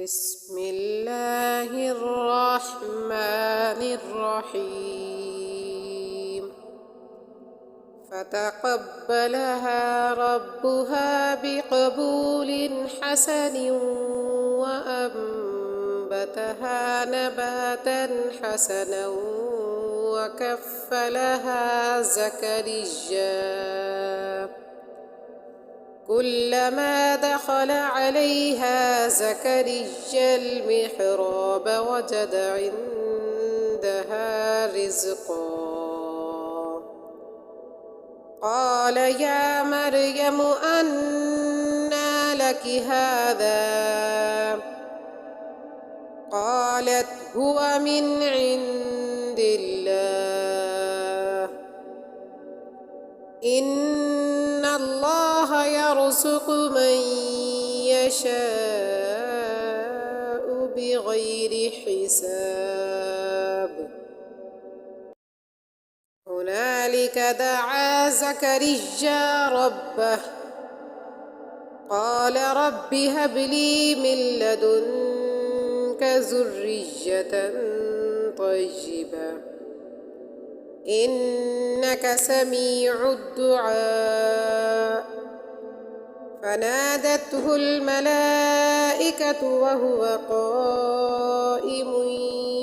بسم الله الرحمن الرحيم فتقبلها ربها بقبول حسن وأنبتها نباتا حسنا وكفلها زكريا كلما دخل عليها زكريا المحراب وجد عندها رزقا قال يا مريم أنى لك هذا قالت هو من عند الله إن الله يرزق من يشاء بغير حساب هنالك دعا زكريا ربه قال رب هب لي من لدنك ذرية طيبة إنك سميع الدعاء فنادته الملائكة وهو قائم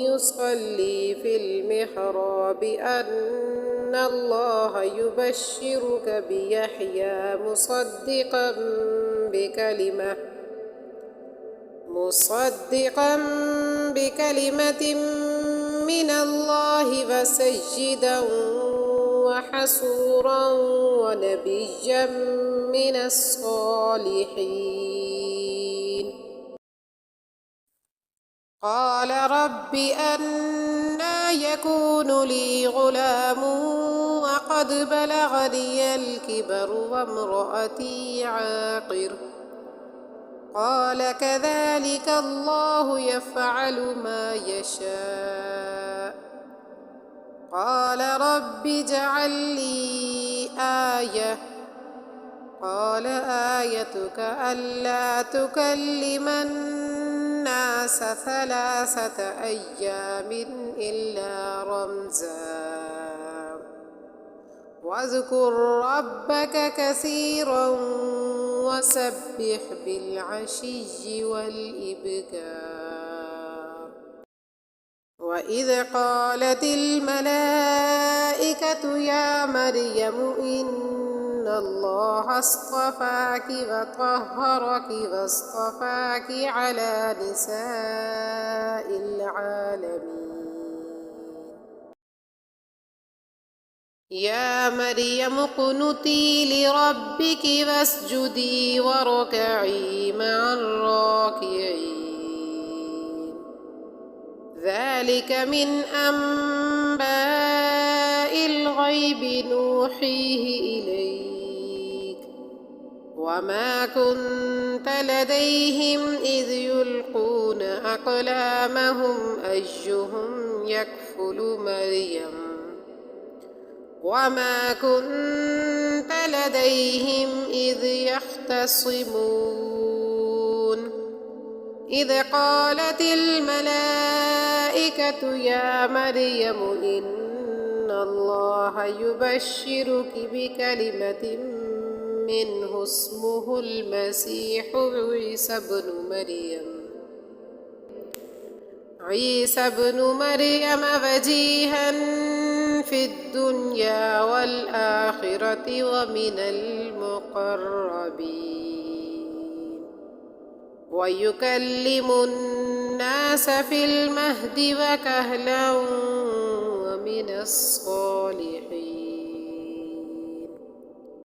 يصلي في المحراب أن الله يبشرك بيحيى مصدقا بكلمة من الله وسيدا وحسورا ونبيا من الصالحين قال رب أنى يكون لي غلام وقد بلغني الكبر وامرأتي عاقر قال كذلك الله يفعل ما يشاء قال رب اجعل لي آية قال آيتك ألا تكلم الناس 3 أيام إلا رمزا واذكر ربك كثيرا وسبح بالعشي والإبكار وإذ قالت الملائكة يا مريم إن الله اصطفاك وطهرك واصطفاك على نساء العالمين يا مريم اقنتي لربك واسجدي واركعي مع الراكعين ذلك من أنباء الغيب نوحيه إليك وما كنت لديهم إذ يلقون أقلامهم أيهم يكفل مريم وما كنت لديهم إذ يختصمون إذ قالت الملائكة يا مريم إن الله يبشرك بكلمة منه اسمه المسيح عيسى ابن مريم وجيها في الدنيا والآخرة ومن المقربين ويكلم الناس في المهد وكهلا ومن الصالحين